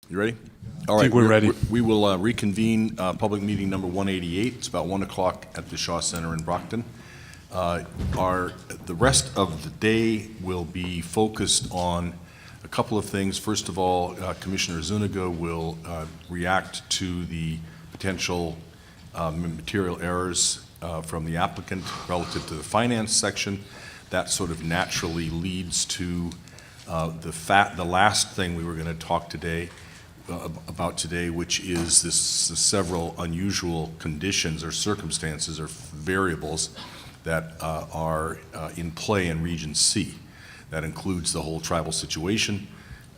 You ready? All right, I think we're ready. We will reconvene public meeting number 188. It's about 1 o'clock at the Shaw Center in Brockton. The rest of the day will be focused on a couple of things. First of all, Commissioner Zuniga will react to the potential material errors from the applicant relative to the finance section. That sort of naturally leads to the last thing we were going to talk about today, which is the several unusual conditions or circumstances or variables that are in play in Region C. That includes the whole tribal situation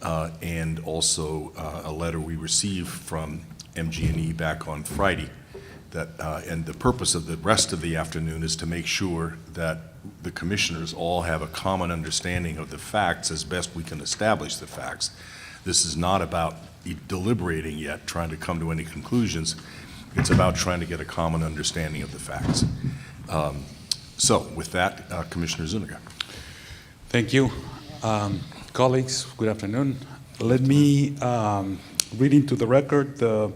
and also a letter we received from MGC back on Friday. And the purpose of the rest of the afternoon is to make sure that the commissioners all have a common understanding of the facts as best we can establish the facts. This is not about deliberating yet, trying to come to any conclusions. It's about trying to get a common understanding of the facts. So with that, Commissioner Zuniga. Thank you. Colleagues, good afternoon. Let me read into the record the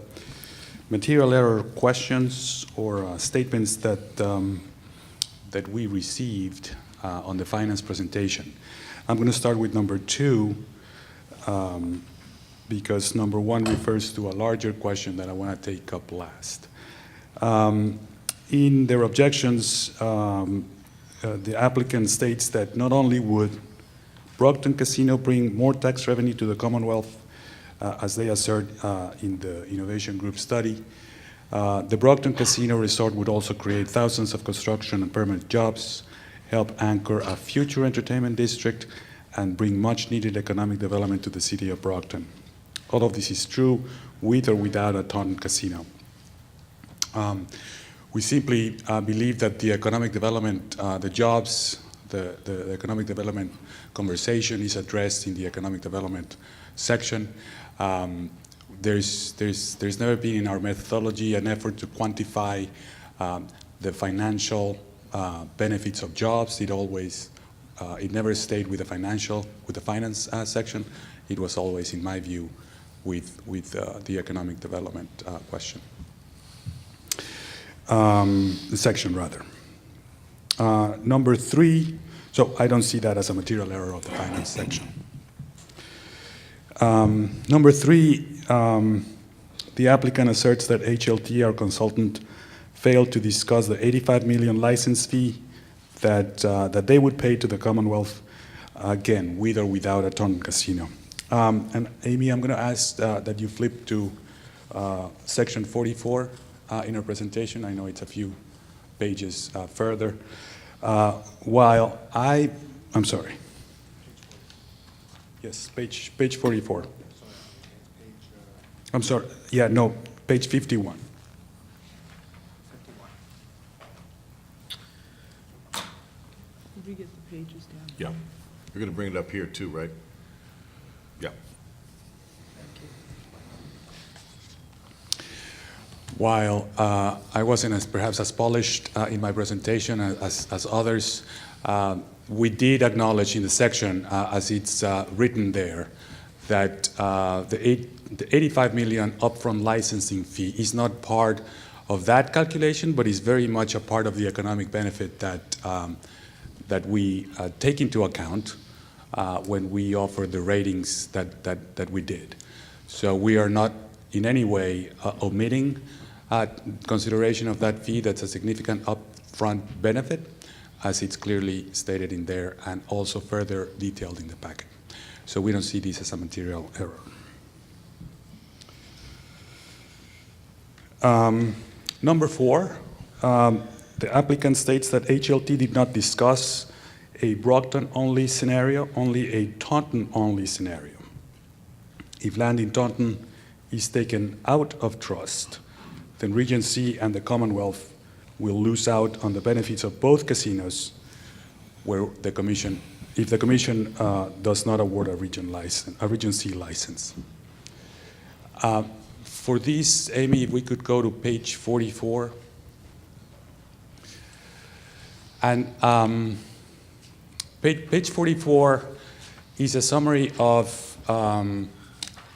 material error questions or statements that we received on the finance presentation. I'm going to start with number 2 because number 1 refers to a larger question that I want to take up last. In their objections, the applicant states that not only would Brockton Casino bring more tax revenue to the Commonwealth, as they assert in the Innovation Group study, the Brockton Casino Resort would also create thousands of construction and permanent jobs, help anchor a future entertainment district, and bring much-needed economic development to the city of Brockton. All of this is true with or without a Taunton Casino. We simply believe that the economic development, the jobs, the economic development conversation is addressed in the economic development section. There's never been in our methodology an effort to quantify the financial benefits of jobs. It never stayed with the finance section. It was always, in my view, with the economic development question. The section rather. Number 3, so I don't see that as a material error of the finance section. Number 3, the applicant asserts that HLT, our consultant, failed to discuss the $85 million license fee that they would pay to the Commonwealth, again, with or without a Taunton Casino. And Amy, I'm going to ask that you flip to section 44 in our presentation. I know it's a few pages further. I'm sorry. Yes, page 44. I'm sorry. Yeah, no, page 51. Did we get the pages down? Yeah. You're going to bring it up here too, right? Yeah. While I wasn't perhaps as polished in my presentation as others, we did acknowledge in the section, as it's written there, that the $85 million upfront licensing fee is not part of that calculation, but is very much a part of the economic benefit that we take into account when we offer the ratings that we did. So we are not in any way omitting consideration of that fee. That's a significant upfront benefit, as it's clearly stated in there and also further detailed in the packet. So we don't see this as a material error. Number 4, the applicant states that HLT did not discuss a Brockton-only scenario, only a Taunton-only scenario. If land in Taunton is taken out of trust, then Region C and the Commonwealth will lose out on the benefits of both casinos where the commission, if the commission does not award a Region C license. For this, Amy, if we could go to page 44. And page 44 is a summary of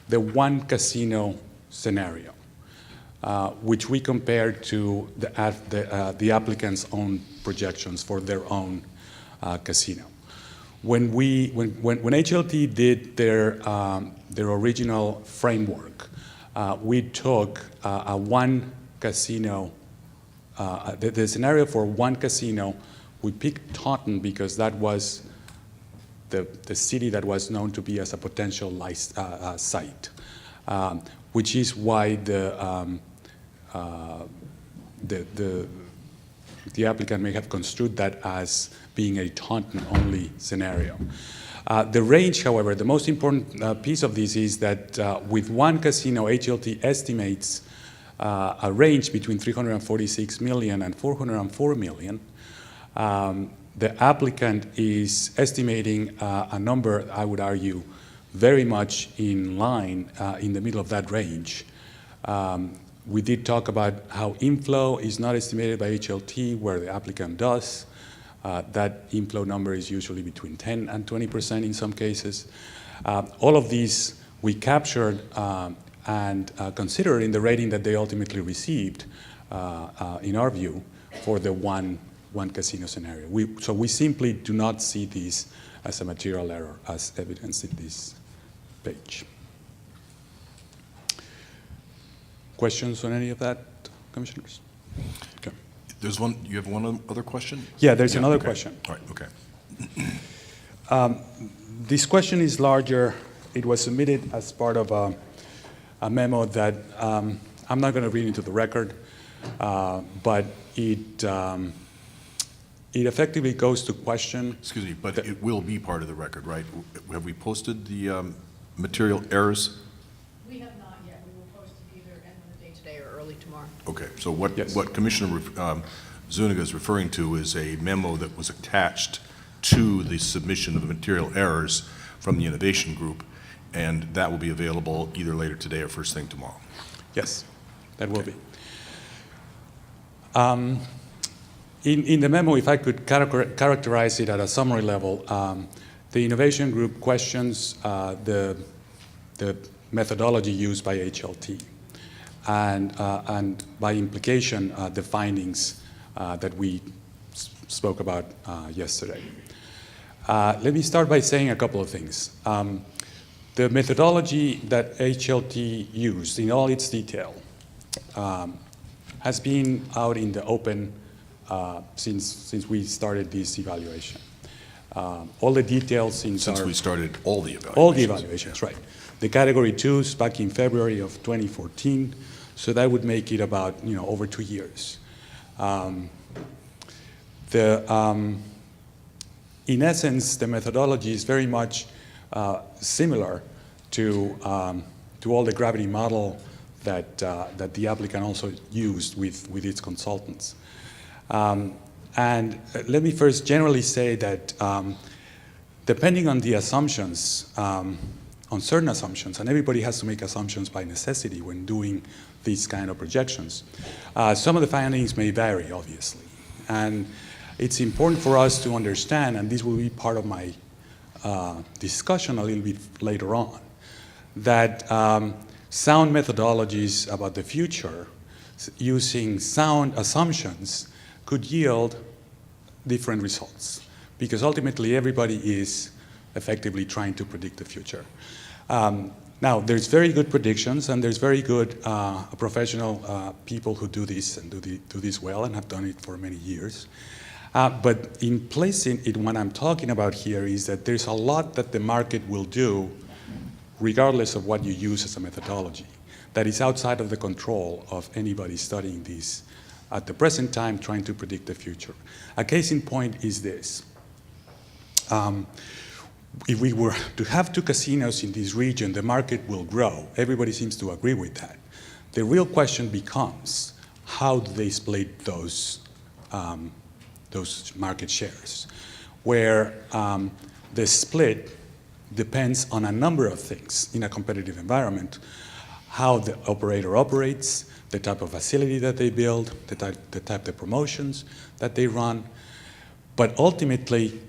the one casino scenario, which we compared to the applicant's own projections for their own casino. When HLT did their original framework, we took a one casino, the scenario for one casino. We picked Taunton because that was the city that was known to be as a potential site, which is why the applicant may have construed that as being a Taunton-only scenario. The range, however, the most important piece of this is that with one casino, HLT estimates a range between 346 million and 404 million. The applicant is estimating a number, I would argue, very much in line in the middle of that range. We did talk about how inflow is not estimated by HLT, where the applicant does. That inflow number is usually between 10 and 20% in some cases. All of these we captured and considered in the rating that they ultimately received, in our view, for the one casino scenario. So we simply do not see these as a material error as evidenced in this page. Questions on any of that, commissioners? Okay. There's one, you have one other question? Yeah, there's another okay. question. All right, okay. This question is larger. It was submitted as part of a memo that I'm not going to read into the record, but it effectively goes to question. Excuse me, but it will be part of the record, right? Have we posted the material errors? We have not yet. We will post it either end of the day today or early tomorrow. Okay, so what, Yes. what Commissioner Zuniga is referring to is a memo that was attached to the submission of the material errors from the Innovation Group, and that will be available either later today or first thing tomorrow. Yes, that will be. In the memo, if I could characterize it at a summary level, the Innovation Group questions the methodology used by HLT, and by implication, the findings that we spoke about yesterday. Let me start by saying a couple of things. The methodology that HLT used in all its detail has been out in the open since we started this evaluation. All the details Since we started all the evaluations. all the evaluations, right. The category 2s back in February of 2014, so that would make it about over 2 years. In essence, the methodology is very much similar to all the gravity model that the applicant also used with its consultants. And let me first generally say that depending on the assumptions, on certain assumptions, and everybody has to make assumptions by necessity when doing these kind of projections, some of the findings may vary, obviously. And it's important for us to understand, and this will be part of my discussion a little bit later on, that sound methodologies about the future using sound assumptions could yield different results, because ultimately everybody is effectively trying to predict the future. Now, there's very good predictions, and there's very good professional people who do this and do this well and have done it for many years. But in placing it, what I'm talking about here is that there's a lot that the market will do regardless of what you use as a methodology that is outside of the control of anybody studying this at the present time trying to predict the future. A case in point is this. If we were to have 2 casinos in this region, the market will grow. Everybody seems to agree with that. The real question becomes, how do they split those market shares? Where the split depends on a number of things in a competitive environment: how the operator operates, the type of facility that they build, the type of promotions that they run. But ultimately,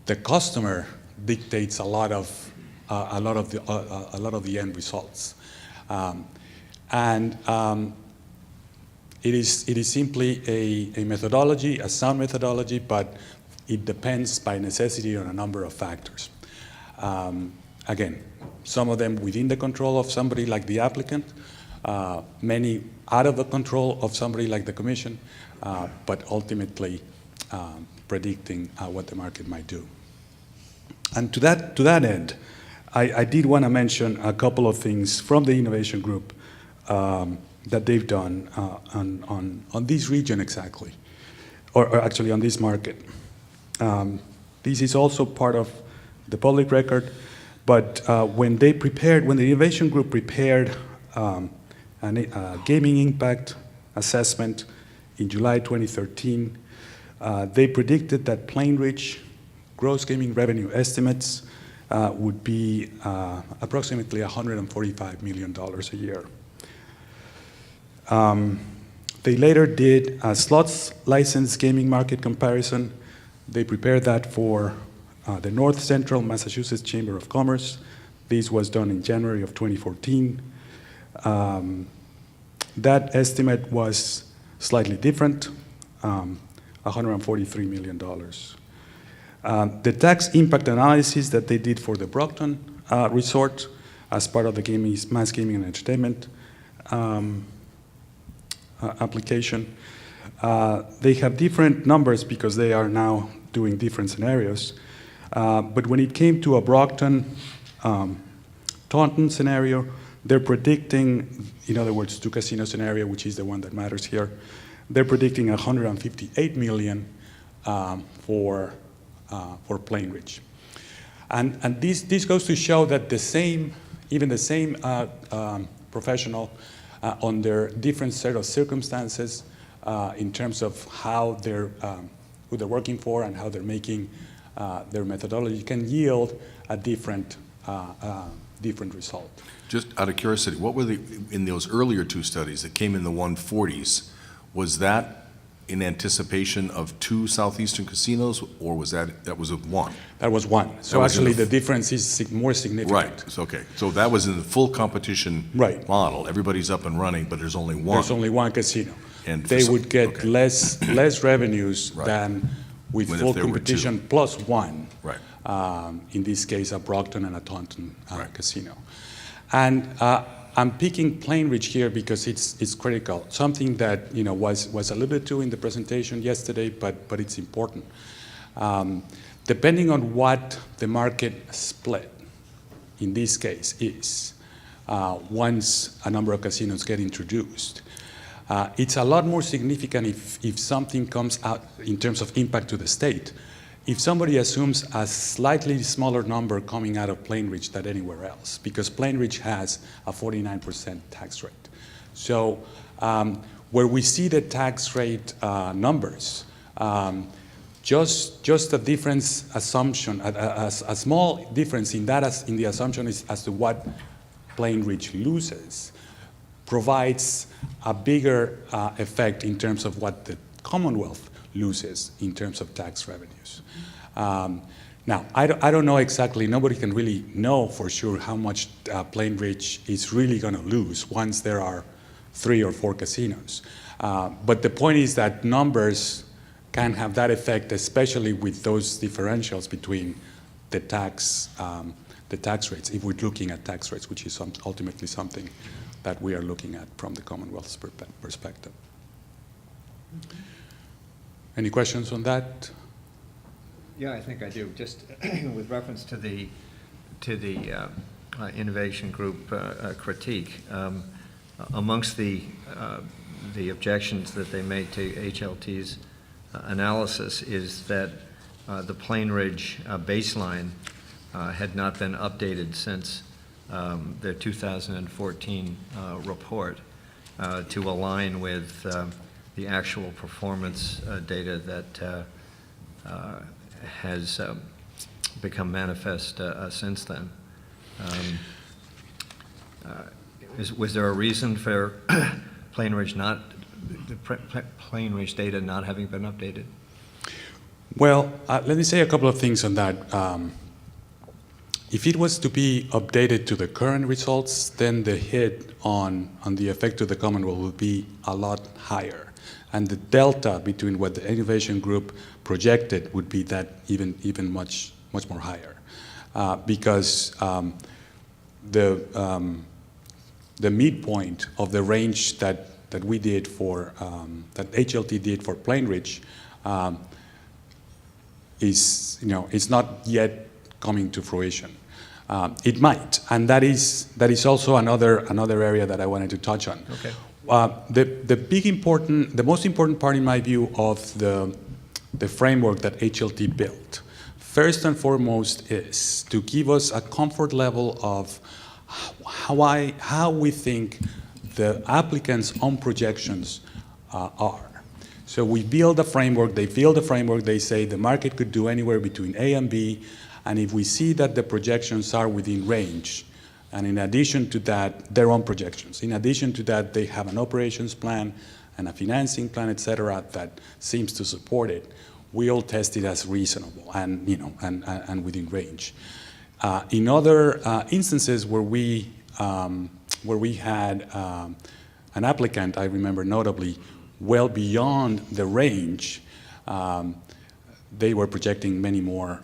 the customer dictates a lot of a lot of the end results. And it is simply a methodology, a sound methodology, but it depends by necessity on a number of factors. Again, some of them within the control of somebody like the applicant, many out of the control of somebody like the commission, but ultimately predicting what the market might do. And to that end, I did want to mention a couple of things from the innovation group that they've done on this region exactly, or actually on this market. This is also part of the public record, but when the innovation group prepared a gaming impact assessment in July 2013, they predicted that Plainridge gross gaming revenue estimates would be approximately $145 million a year. They later did a slots license gaming market comparison. They prepared that for the North Central Massachusetts Chamber of Commerce. This was done in January of 2014. That estimate was slightly different, $143 million. The tax impact analysis that they did for the Brockton resort as part of the mass gaming and entertainment application, they have different numbers because they are now doing different scenarios. But when it came to a Brockton Taunton scenario, they're predicting, in other words, two casino scenario, which is the one that matters here, they're predicting $158 million for Plainridge. And this goes to show that even the same professional under different set of circumstances in terms of how who they're working for and how they're making their methodology can yield a different result. Just out of curiosity, what were in those earlier two studies that came in the 140s, was that in anticipation of two southeastern casinos, or was that was with one? That was one. So actually the difference is more significant. Right, okay. So that was in the full competition model. Everybody's up and running, but there's only one. There's only one casino. And they would get less revenues than with full competition plus one. Right. In this case, a Brockton and a Taunton casino. And I'm picking Plainridge here because it's critical. Something that was alluded to in the presentation yesterday, but it's important. Depending on what the market split, in this case, is once a number of casinos get introduced, it's a lot more significant if something comes out in terms of impact to the state. If somebody assumes a slightly smaller number coming out of Plainridge than anywhere else, because Plainridge has a 49% tax rate. So where we see the tax rate numbers, just a difference assumption, a small difference in the assumption as to what Plainridge loses, provides a bigger effect in terms of what the Commonwealth loses in terms of tax revenues. Now, I don't know exactly, nobody can really know for sure how much Plainridge is really going to lose once there are 3 or 4 casinos. But the point is that numbers can have that effect, especially with those differentials between the tax rates, if we're looking at tax rates, which is ultimately something that we are looking at from the Commonwealth's perspective. Any questions on that? Yeah, I think I do. Just with reference to the innovation group critique, amongst the objections that they made to HLT's analysis is that the Plainridge baseline had not been updated since their 2014 report to align with the actual performance data that has become manifest since then. Was there a reason for Plainridge data not having been updated? Well, let me say a couple of things on that. If it was to be updated to the current results, then the hit on the effect to the Commonwealth would be a lot higher. And the delta between what the innovation group projected would be that even much more higher. Because the midpoint of the range that we did for, that HLT did for Plain Ridge is, it's not yet coming to fruition. It might, and that is also another area that I wanted to touch on. Okay. The most important part, in my view, of the framework that HLT built, first and foremost, is to give us a comfort level of how we think the applicants' own projections are. So we build a framework, they build a framework, they say the market could do anywhere between A and B, and if we see that the projections are within range, and in addition to that, their own projections, in addition to that, they have an operations plan and a financing plan, et cetera, that seems to support it, we'll test it as reasonable and, and within range. In other instances where we had an applicant, I remember notably, well beyond the range, they were projecting many more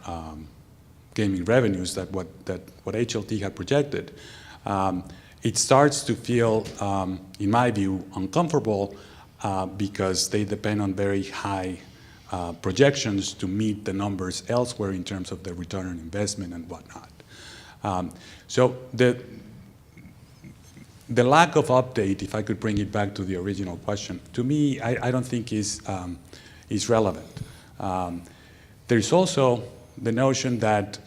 gaming revenues than what HLT had projected. It starts to feel, in my view, uncomfortable because they depend on very high projections to meet the numbers elsewhere in terms of the return on investment and whatnot. So the lack of update, if I could bring it back to the original question, to me, I don't think is relevant. There's also the notion that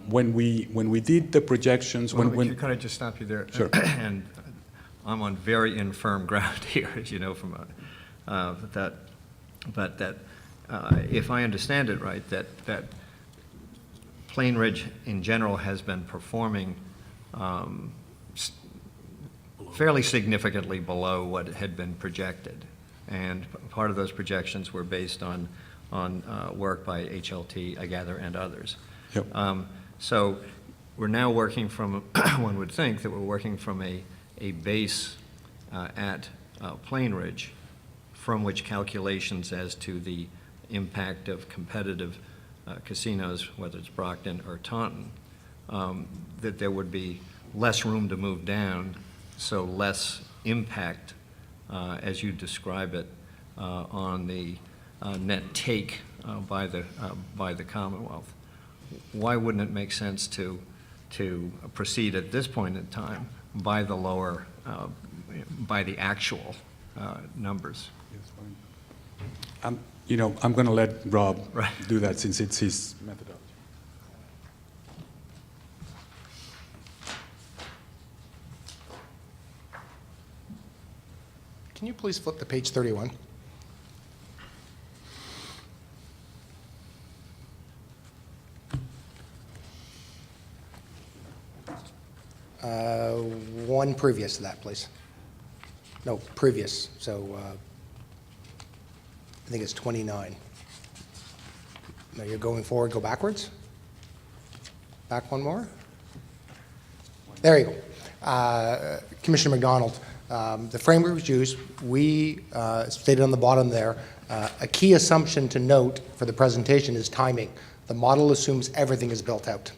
when we did the projections, Could I just stop you there? Sure. And I'm on very infirm ground here, as you know from that. But that, if I understand it right, that Plain Ridge in general has been performing fairly significantly below what had been projected, and part of those projections were based on work by HLT, I gather, and others. Yep. So we're now working from, one would think that we're working from a base at Plain Ridge, from which calculations as to the impact of competitive casinos, whether it's Brockton or Taunton, that there would be less room to move down, so less impact, as you describe it, on the net take by the Commonwealth. Why wouldn't it make sense to proceed at this point in time by the lower, by the actual numbers? I'm going to let Rob Right. do that since it's his methodology. Can you please flip to page 31? One previous to that, please. No, previous. So I think it's 29. No, you're going forward, go backwards? Back one more? There you go. Commissioner McDonald, the framework was used. We stated on the bottom there, a key assumption to note for the presentation is timing. The model assumes everything is built out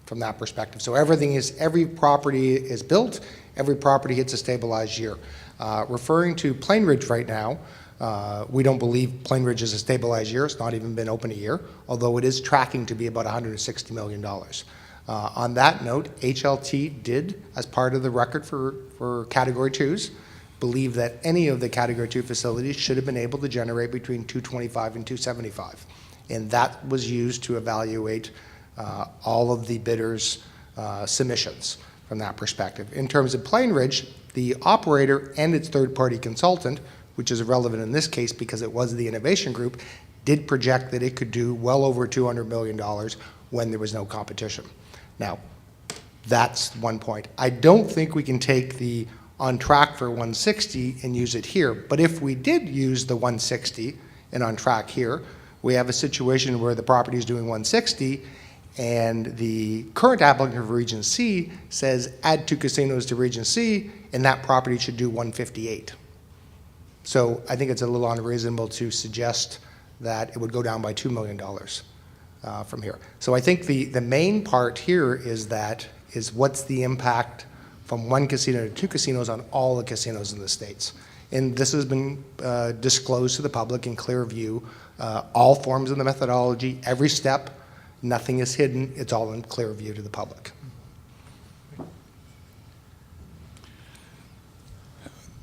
from that perspective. So every property is built, every property hits a stabilized year. Referring to Plain Ridge right now, we don't believe Plain Ridge is a stabilized year. It's not even been open a year, although it is tracking to be about $160 million. On that note, HLT did, as part of the record for Category 2s, believe that any of the Category 2 facilities should have been able to generate between 225 and 275. And that was used to evaluate all of the bidders' submissions from that perspective. In terms of Plain Ridge, the operator and its third-party consultant, which is irrelevant in this case because it was the innovation group, did project that it could do well over $200 million when there was no competition. Now, that's one point. I don't think we can take the on track for 160 and use it here, but if we did use the 160 and on track here, we have a situation where the property is doing 160 And the current applicant for Region C says add 2 casinos to Region C, and that property should do 158. So I think it's a little unreasonable to suggest that it would go down by $2 million from here. So I think the main part here is what's the impact from 1 casino to 2 casinos on all the casinos in the states. And this has been disclosed to the public in clear view, all forms of the methodology, every step, nothing is hidden, it's all in clear view to the public.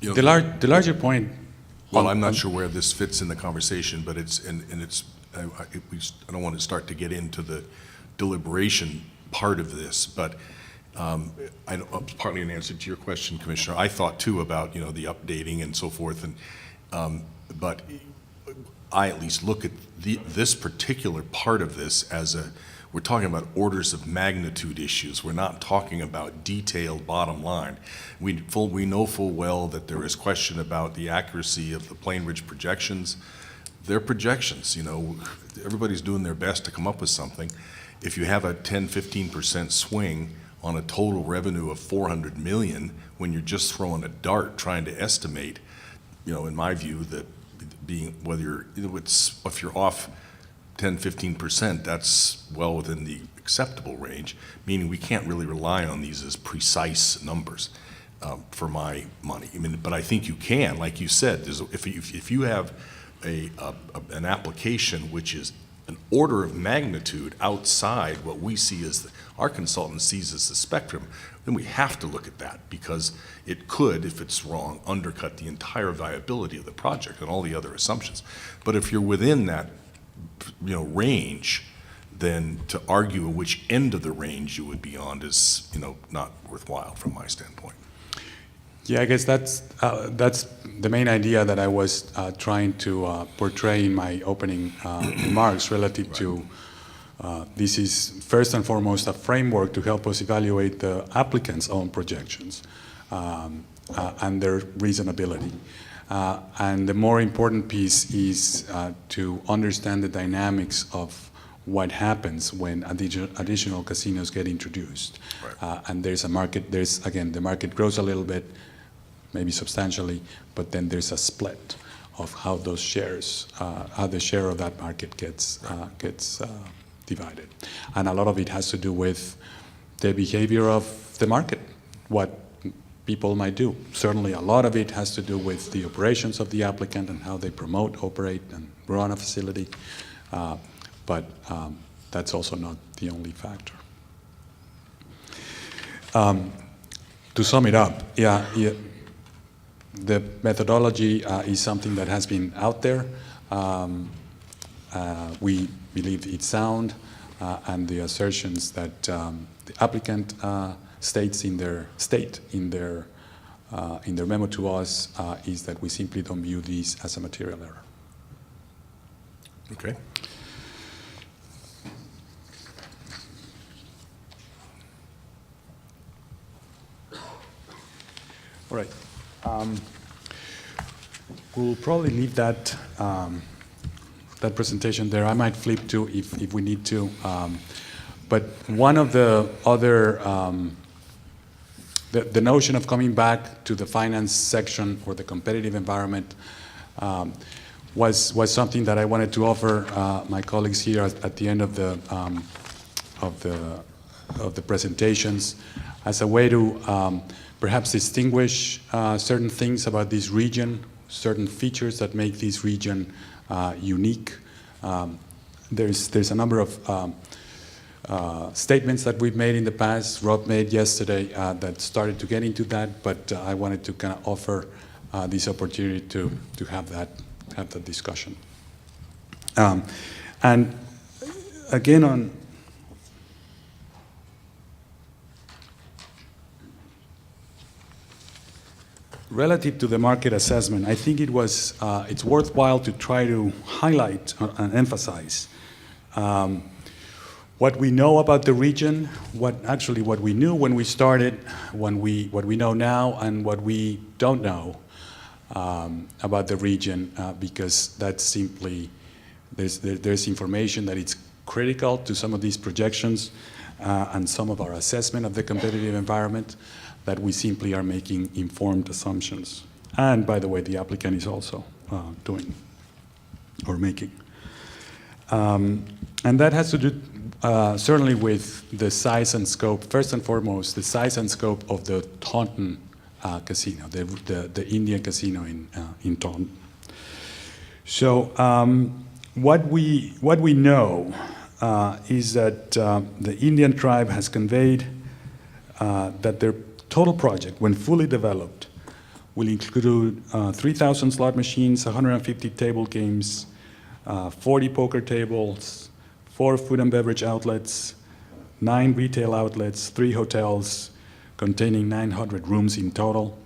You know, The larger point. Well, I'm not sure where this fits in the conversation, but it's, I don't want to start to get into the deliberation part of this, but partly an answer to your question, Commissioner. I thought too about, the updating and so forth, and but I at least look at this particular part of this as we're talking about orders of magnitude issues. We're not talking about detailed bottom line. We know full well that there is question about the accuracy of the Plain Ridge projections. They're projections, everybody's doing their best to come up with something. If you have a 10-15% swing on a total revenue of $400 million, when you're just throwing a dart trying to estimate, in my view, that being whether if you're off 10-15%, that's well within the acceptable range, meaning we can't really rely on these as precise numbers for my money. But I think you can, like you said, if you have an application which is an order of magnitude outside what we see as our consultant sees as the spectrum, then we have to look at that, because it could, if it's wrong, undercut the entire viability of the project and all the other assumptions. But if you're within that range, then to argue which end of the range you would be on is not worthwhile from my standpoint. Yeah, I guess that's the main idea that I was trying to portray in my opening remarks relative to this is first and foremost a framework to help us evaluate the applicant's own projections and their reasonability. And the more important piece is to understand the dynamics of what happens when additional casinos get introduced. Right. And there's a market, the market grows a little bit, maybe substantially, but then there's a split of how those shares, how the share of that market gets divided. And a lot of it has to do with the behavior of the market, what people might do. Certainly a lot of it has to do with the operations of the applicant and how they promote, operate, and run a facility. But that's also not the only factor. To sum it up, the methodology is something that has been out there. We believe it's sound, and the assertions that the applicant states in their memo to us is that we simply don't view these as a material error. Okay. All right. We'll probably leave that that presentation there. I might flip to if we need to. But one of the other, the notion of coming back to the finance section or the competitive environment was something that I wanted to offer my colleagues here at the end of the presentations as a way to perhaps distinguish certain things about this region, certain features that make this region unique. There's a number of statements that we've made in the past, Rob made yesterday, that started to get into that, but I wanted to kind of offer this opportunity to have that discussion. And again, relative to the market assessment, I think it's worthwhile to try to highlight and emphasize what we know about the region, what we knew when we started, what we know now, and what we don't know about the region, because that's simply there's information that it's critical to some of these projections and some of our assessment of the competitive environment, that we simply are making informed assumptions. And by the way, the applicant is also doing or making. And that has to do certainly with the size and scope, first and foremost, the size and scope of the Taunton casino, the Indian casino in Taunton. So what we know is that the Indian tribe has conveyed that their total project, when fully developed, will include 3,000 slot machines, 150 table games, 40 poker tables, 4 food and beverage outlets, 9 retail outlets, 3 hotels containing 900 rooms in total,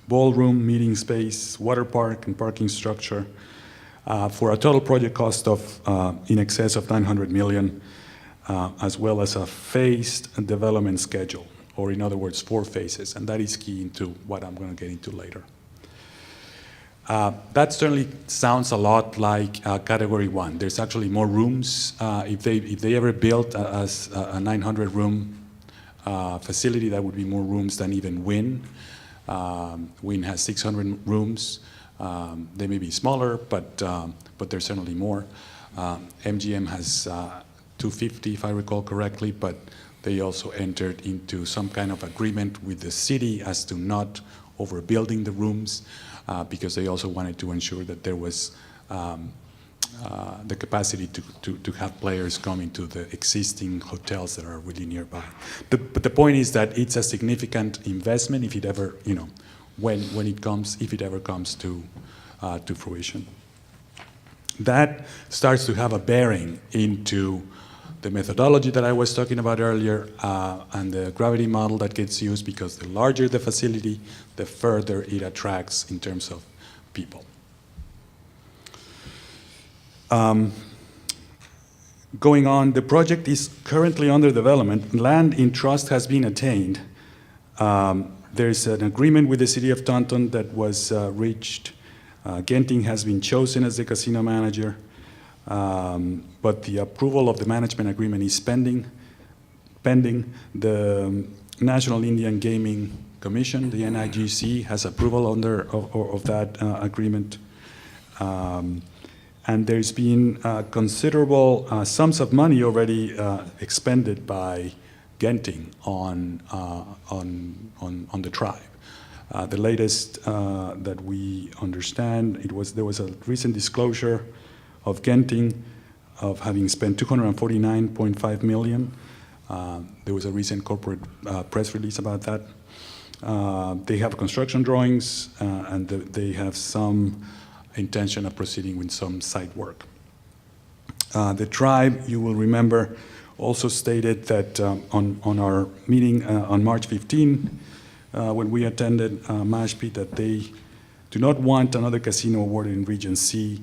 ballroom, meeting space, water park, and parking structure, for a total project cost of in excess of $900 million, as well as a phased development schedule, or in other words, 4 phases, and that is key into what I'm going to get into later. That certainly sounds a lot like Category 1. There's actually more rooms. If they ever built a 900-room facility, that would be more rooms than even Wynn. Wynn has 600 rooms. They may be smaller, but there's certainly more. MGM has 250, if I recall correctly, but they also entered into some kind of agreement with the city as to not overbuilding the rooms, because they also wanted to ensure that there was the capacity to have players come into the existing hotels that are really nearby. But the point is that it's a significant investment if it ever, when it comes, if it ever comes to fruition. That starts to have a bearing into the methodology that I was talking about earlier, and the gravity model that gets used, because the larger the facility, the further it attracts in terms of people. Going on, the project is currently under development. Land in trust has been attained. There's an agreement with the city of Taunton that was reached. Genting has been chosen as the casino manager. But the approval of the management agreement is pending. The National Indian Gaming Commission, the NIGC, has approval of that agreement. And there's been considerable sums of money already expended by Genting on the tribe. The latest that we understand, there was a recent disclosure of Genting of having spent $249.5 million. There was a recent corporate press release about that. They have construction drawings, and they have some intention of proceeding with some site work. The tribe, you will remember, also stated that on our meeting on March 15, when we attended Mashpee, that they do not want another casino awarded in Region C,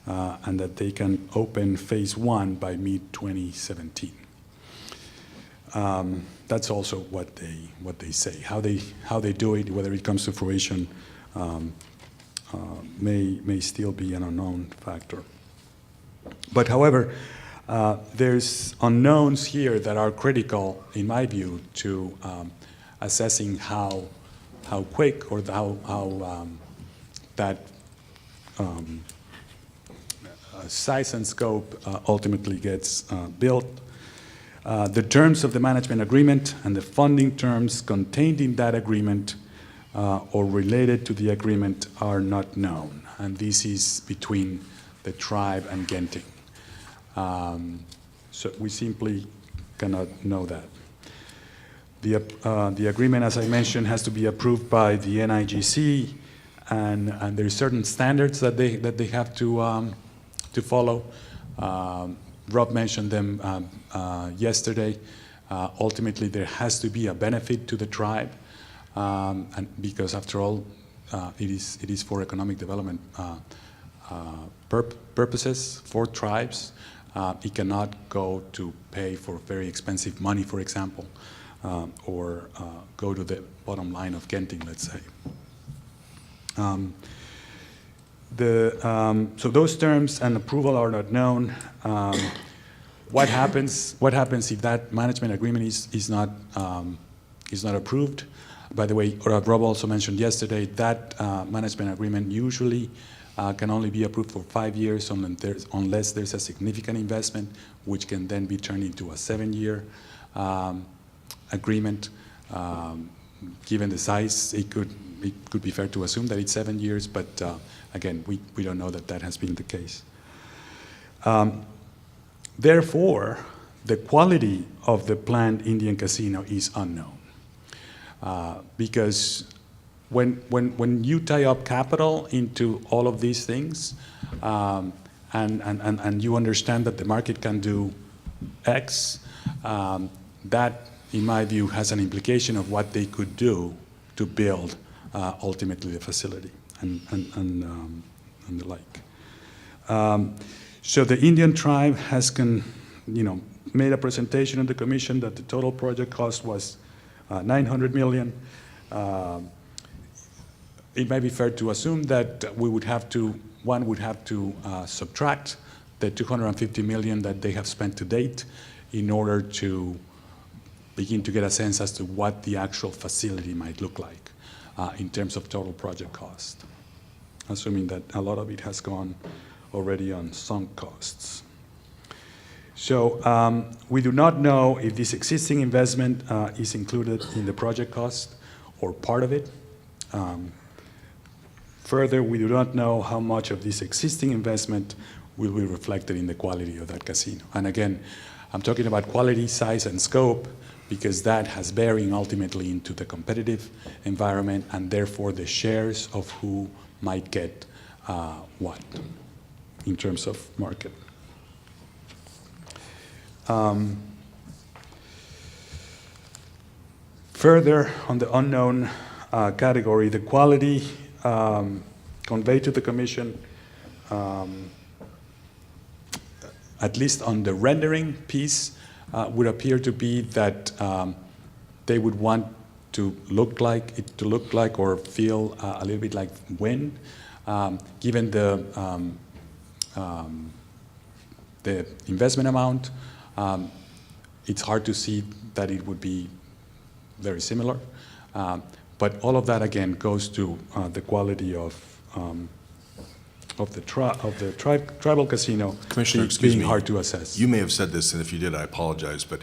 and that they can open phase 1 by mid-2017. That's also what they say. How they do it, whether it comes to fruition, may still be an unknown factor. But however, there's unknowns here that are critical, in my view, to assessing how quick or how that size and scope ultimately gets built. The terms of the management agreement and the funding terms contained in that agreement or related to the agreement are not known. And this is between the tribe and Genting. So we simply cannot know that. The agreement, as I mentioned, has to be approved by the NIGC, and there are certain standards that they have to follow. Rob mentioned them yesterday. Ultimately, there has to be a benefit to the tribe, and because after all, it is for economic development purposes for tribes. It cannot go to pay for very expensive money, for example, or go to the bottom line of Genting, let's say. So those terms and approval are not known. What happens if that management agreement is not approved? By the way, Rob also mentioned yesterday that management agreement usually can only be approved for 5 years unless there's a significant investment, which can then be turned into a 7-year agreement. Given the size, it could be fair to assume that it's 7 years, but again, we don't know that has been the case. Therefore, the quality of the planned Indian casino is unknown. Because when you tie up capital into all of these things, and you understand that the market can do X, that, in my view, has an implication of what they could do to build ultimately the facility and the like. So the Indian tribe has made a presentation in the commission that the total project cost was $900 million. It might be fair to assume that one would have to subtract the $250 million that they have spent to date in order to begin to get a sense as to what the actual facility might look like in terms of total project cost, assuming that a lot of it has gone already on sunk costs. So we do not know if this existing investment is included in the project cost or part of it. Further, we do not know how much of this existing investment will be reflected in the quality of that casino. And again, I'm talking about quality, size, and scope because that has bearing ultimately into the competitive environment and therefore the shares of who might get what in terms of market. Further, on the unknown category, the quality conveyed to the Commission, at least on the rendering piece, would appear to be that they would want to look like or feel a little bit like wind, given the investment amount. It's hard to see that it would be very similar. But all of that, again, goes to the quality of the tribal casino Commissioner, being hard to assess. You may have said this, and if you did, I apologize, but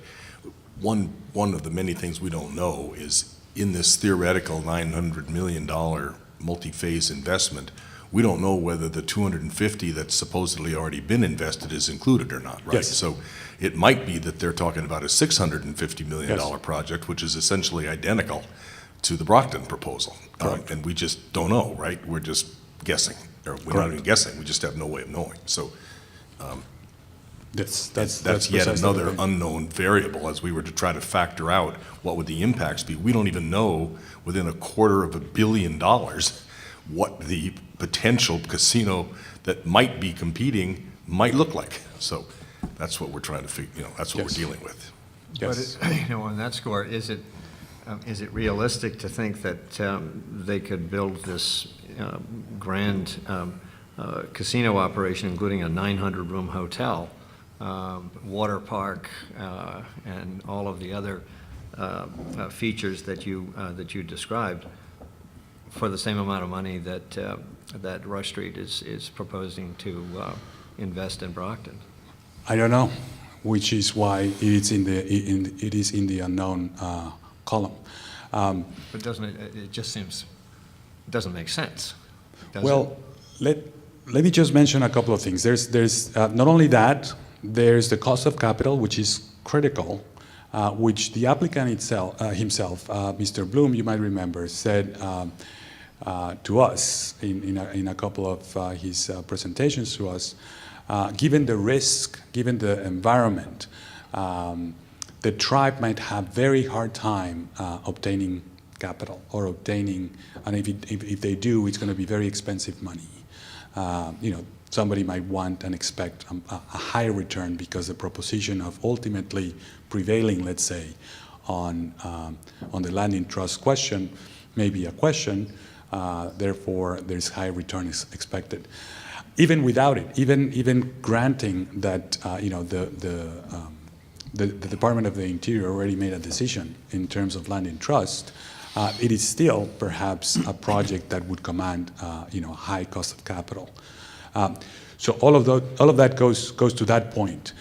one of the many things we don't know is in this theoretical $900 million multi-phase investment, we don't know whether the 250 that's supposedly already been invested is included or not, right? Yes. So it might be that they're talking about a $650 million Yes. project, which is essentially identical to the Brockton proposal. And we just don't know, right? We're just guessing, or we're not even guessing, we just have no way of knowing. So That's that's yet precisely another the thing. unknown variable as we were to try to factor out what would the impacts be. We don't even know within $250 million what the potential casino that might be competing might look like. So that's what we're trying to figure, that's what Yes. we're dealing with. Yes. But, on that score, is it realistic to think that they could build this grand casino operation, including a 900-room hotel, water park, and all of the other features that you described, for the same amount of money that Rush Street is proposing to invest in Brockton? I don't know, which is why it is in the unknown column. But doesn't it just doesn't make sense, does Well, let me just mention a couple of things. There's not only that, there's the cost of capital, which is critical, which the applicant himself, Mr. Bloom, you might remember, said to us in a couple of his presentations to us, given the risk, given the environment, the tribe might have very hard time obtaining capital or obtaining, and if they do, it's going to be very expensive money. Somebody might want and expect a higher return because the proposition of ultimately prevailing, let's say, on the land in trust question may be a question, Therefore, there's high return expected. Even without it, even granting that, the Department of the Interior already made a decision in terms of land in trust, it is still perhaps a project that would command, high cost of capital. So all of that goes to that point.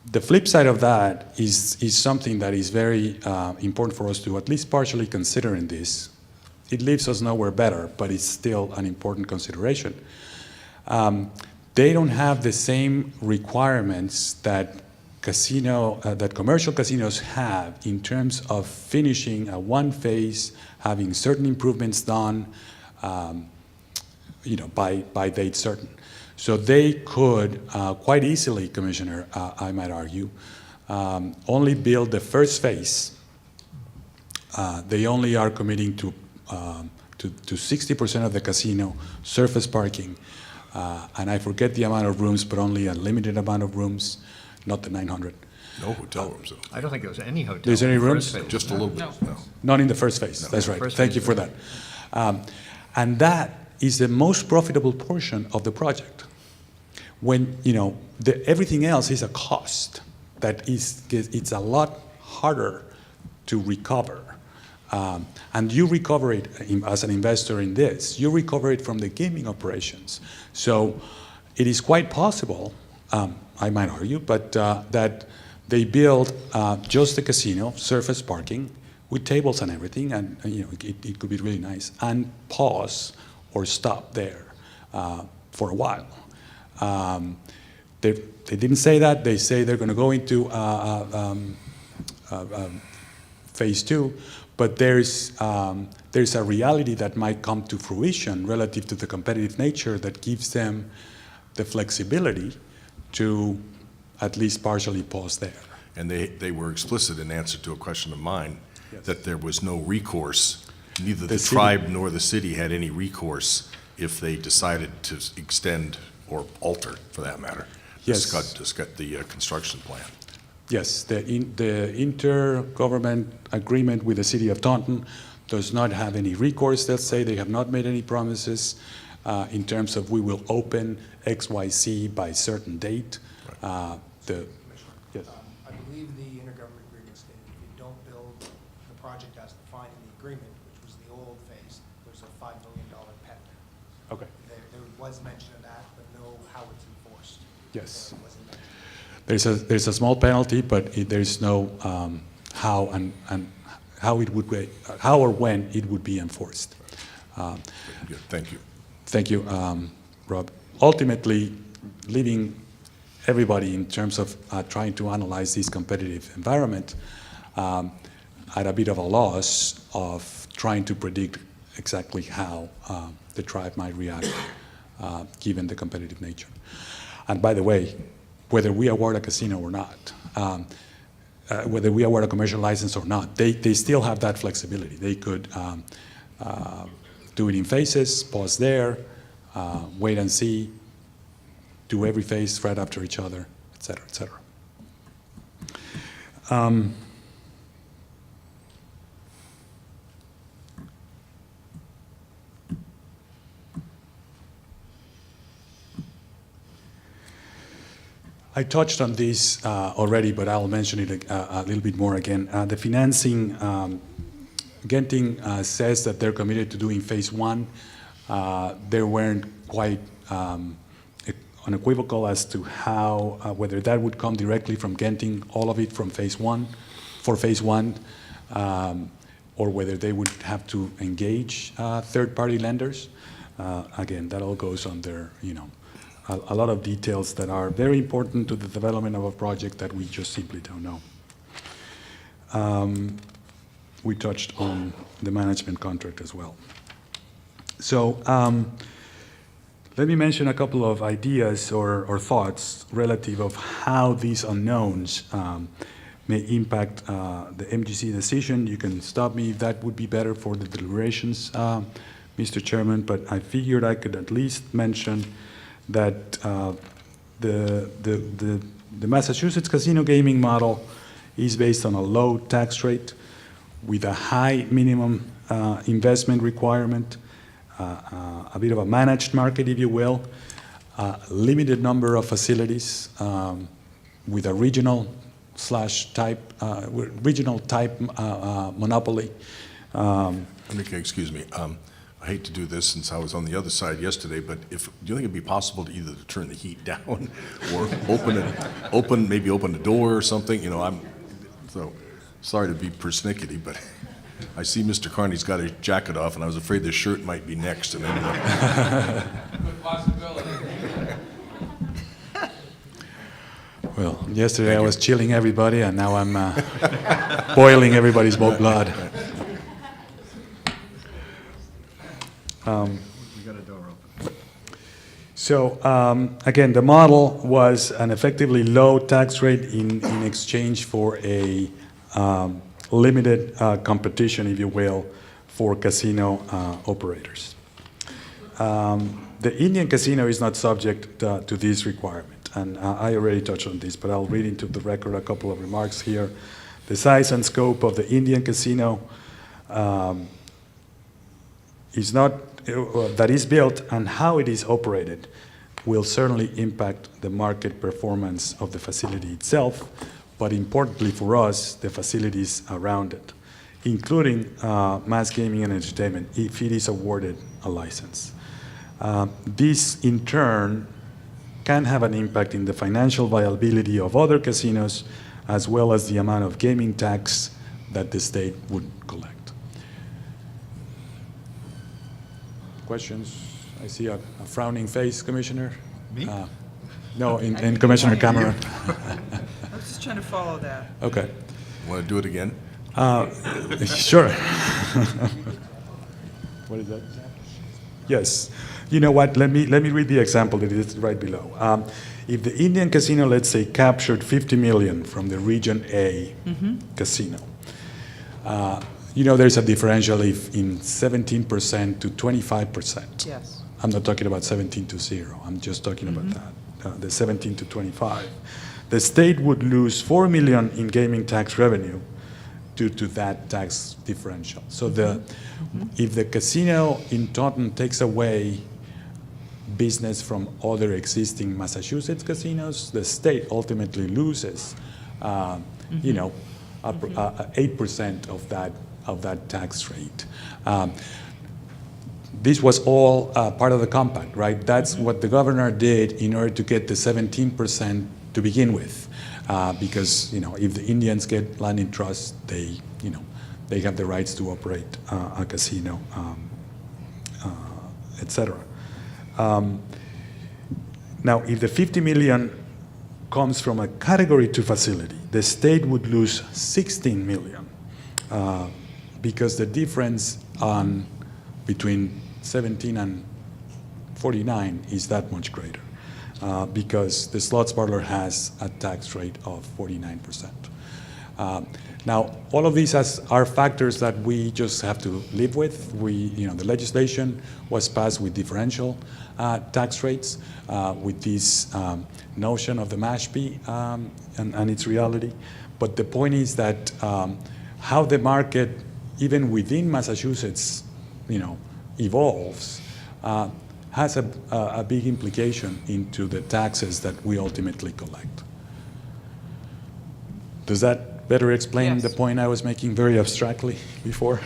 The flip side of that is something that is very important for us to at least partially consider in this. It leaves us nowhere better, but it's still an important consideration. They don't have the same requirements that commercial casinos have in terms of finishing a one phase, having certain improvements done, by date certain. So they could quite easily, Commissioner, I might argue, only build the first phase. They only are committing to 60% of the casino, surface parking, and I forget the amount of rooms, but only a limited amount of rooms, not the 900. No hotel rooms, though. I don't think there was any hotel. There's any in the rooms? first phase. Just a little bit, no. Not in the first phase, that's right. First Thank phase you for is- that. And that is the most profitable portion of the project. When, everything else is a cost that it's a lot harder to recover. And you recover it as an investor in this, you recover it from the gaming operations. So it is quite possible, I might argue, but that they build just the casino, surface parking, with tables and everything, and it could be really nice, and pause or stop there for a while. They didn't say that. They say they're going to go into phase two, but there's a reality that might come to fruition relative to the competitive nature that gives them the flexibility to at least partially pause there. And they were explicit in answer to a question of mine, Yes. that there was no recourse. Neither The the city- tribe nor the city had any recourse if they decided to extend or alter, for that matter, Yes. the construction plan. Yes, the intergovernment agreement with the city of Taunton does not have any recourse. Let's say they have not made any promises in terms of we will open XYZ by certain date. Yes. I believe the intergovernment agreement stated if you don't build the project as defined in the agreement, which was the old phase, there's a $5 million penalty. Okay. There was mention of that, but no how it's enforced. Yes. It wasn't mentioned. There's a small penalty, but there's no how and how it would be, how or when it would be enforced. Good, thank you. Thank you, Rob. Ultimately, leaving everybody in terms of trying to analyze this competitive environment at a bit of a loss of trying to predict exactly how the tribe might react given the competitive nature. And by the way, whether we award a casino or not, whether we award a commercial license or not, they still have that flexibility. They could do it in phases, pause there, wait and see, do every phase right after each other, et cetera, et cetera. I touched on this already, but I'll mention it a little bit more again. The financing, Genting says that they're committed to doing phase one. They weren't quite unequivocal as to how, whether that would come directly from Genting, all of it from phase one, or whether they would have to engage third-party lenders. Again, that all goes under, a lot of details that are very important to the development of a project that we just simply don't know. We touched on the management contract as well. So let me mention a couple of ideas or thoughts relative of how these unknowns may impact the MGC decision. You can stop me if that would be better for the deliberations, Mr. Chairman, but I figured I could at least mention that the Massachusetts casino gaming model is based on a low tax rate with a high minimum investment requirement a bit of a managed market, if you will, limited number of facilities with a regional type monopoly. Enrique, excuse me. I hate to do this since I was on the other side yesterday, but do you think it'd be possible to either turn the heat down or maybe open the door or something? You know, I'm so sorry to be persnickety, but I see Mr. Carney's got his jacket off, and I was afraid the shirt might be next. And then, Good possibility. Well, yesterday I was chilling everybody, and now I'm boiling everybody's blood. We got a door open. So again, the model was an effectively low tax rate in exchange for a limited competition, if you will, for casino operators. The Indian casino is not subject to this requirement, and I already touched on this, but I'll read into the record a couple of remarks here. The size and scope of the Indian casino that is built and how it is operated will certainly impact the market performance of the facility itself, but importantly for us, the facilities around it, including mass gaming and entertainment, if it is awarded a license. This, in turn, can have an impact in the financial viability of other casinos, as well as the amount of gaming tax that the state would collect. Questions? I see a frowning face, Commissioner. Me? No, in Commissioner Cameron. I was just trying to follow that. Okay. want to do it again? Sure. What is that? Yes. You know what? Let me read the example that is right below. If the Indian casino, let's say, captured 50 million from the Region A casino, you know there's a differential in 17% to 25%. Yes. I'm not talking about 17 to 0. I'm just talking about that, the 17 to 25. The state would lose 4 million in gaming tax revenue due to that tax differential. So if the casino in Taunton takes away business from other existing Massachusetts casinos, the state ultimately loses, 8% of that tax rate. This was all part of the compact, right? That's what the governor did in order to get the 17% to begin with, because if the Indians get land in trust, they have the rights to operate a casino, etc. Now, if the 50 million comes from a Category 2 facility, the state would lose 16 million because the difference between 17 and 49 is that much greater because the slots parlor has a tax rate of 49%. Now, all of these are factors that we just have to live with. The legislation was passed with differential tax rates, with this notion of the MASHP and its reality. But the point is that how the market, even within Massachusetts, evolves, has a big implication into the taxes that we ultimately collect. Does that better explain Yes. the point I was making very abstractly before?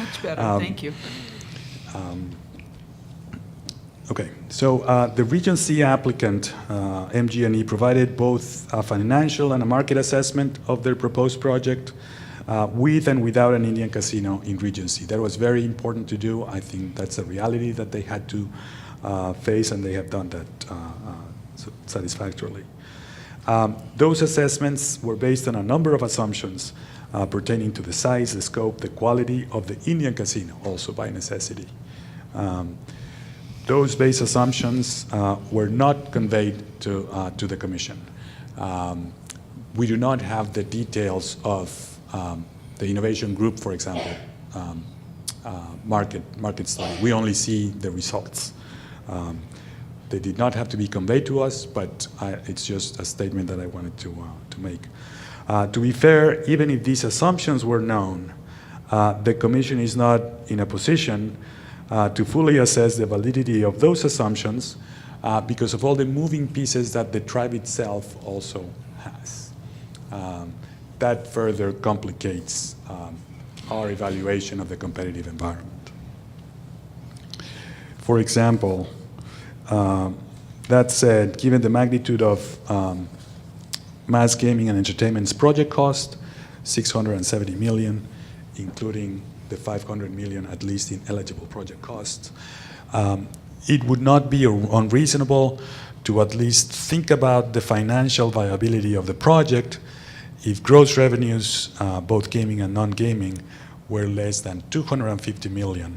Much better, thank you. Okay, so the Region C applicant, MGE, provided both a financial and a market assessment of their proposed project with and without an Indian casino in Region C. That was very important to do. I think that's a reality that they had to face, and they have done that satisfactorily. Those assessments were based on a number of assumptions pertaining to the size, the scope, the quality of the Indian casino, also by necessity. Those base assumptions were not conveyed to the Commission. We do not have the details of the innovation group, for example, market study. We only see the results. They did not have to be conveyed to us, but it's just a statement that I wanted to make. To be fair, even if these assumptions were known, the Commission is not in a position to fully assess the validity of those assumptions because of all the moving pieces that the tribe itself also has. That further complicates our evaluation of the competitive environment. For example, that said, given the magnitude of mass gaming and entertainment's project cost, 670 million, including the 500 million at least in eligible project costs, it would not be unreasonable to at least think about the financial viability of the project if gross revenues, both gaming and non-gaming, were less than 250 million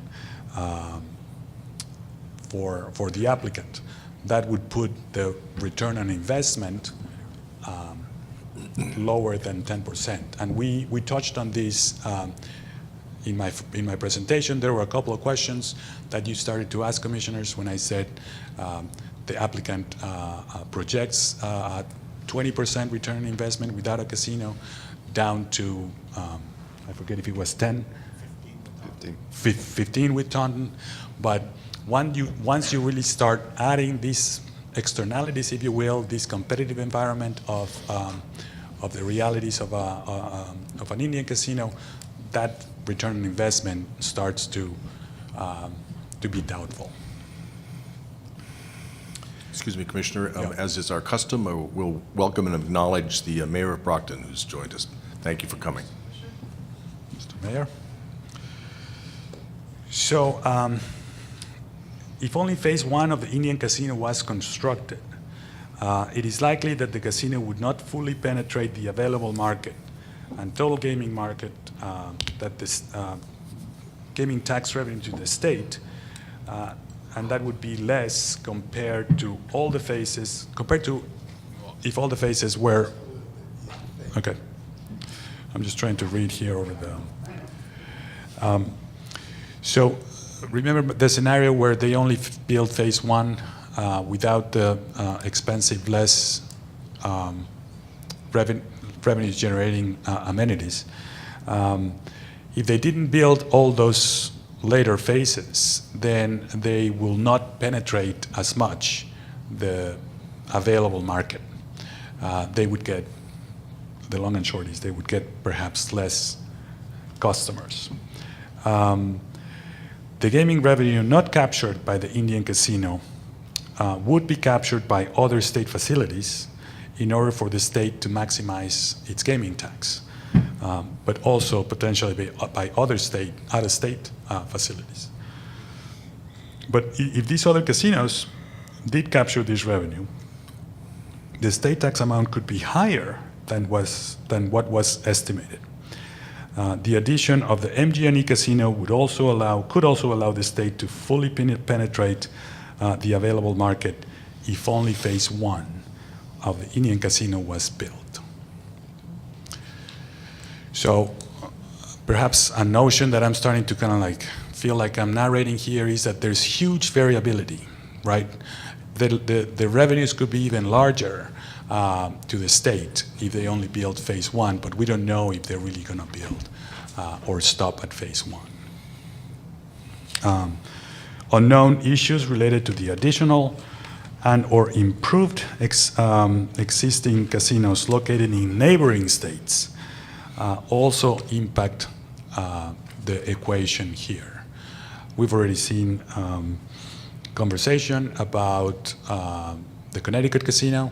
for the applicant. That would put the return on investment lower than 10%. And we touched on this in my presentation. There were a couple of questions that you started to ask commissioners when I said the applicant projects 20% return on investment without a casino down to, I forget if it was 10? 15 with Taunton. But once you really start adding these externalities, if you will, this competitive environment of the realities of an Indian casino, that return on investment starts to be doubtful. Excuse me, Commissioner. Yeah. As is our custom, we'll welcome and acknowledge the Mayor of Brockton who's joined us. Thank you for coming. Mr. Mayor. So, if only phase one of the Indian casino was constructed, it is likely that the casino would not fully penetrate the available market and total gaming market that this gaming tax revenue to the state, and that would be less compared to all the phases, if all the phases were, okay. I'm just trying to read here over the, so remember the scenario where they only build phase one without the expensive, less revenue generating amenities. If they didn't build all those later phases, then they will not penetrate as much the available market. They would get, the long and short is, they would get perhaps less customers. The gaming revenue not captured by the Indian casino would be captured by other state facilities in order for the state to maximize its gaming tax, but also potentially by other out-of-state facilities. But if these other casinos did capture this revenue, the state tax amount could be higher than what was estimated. The addition of the MGC casino could also allow the state to fully penetrate the available market if only phase one of the Indian casino was built. So perhaps a notion that I'm starting to kind of like feel like I'm narrating here is that there's huge variability, right? The revenues could be even larger to the state if they only build phase one, but we don't know if they're really going to build or stop at phase one. Unknown issues related to the additional and or improved existing casinos located in neighboring states also impact the equation here. We've already seen conversation about the Connecticut casino,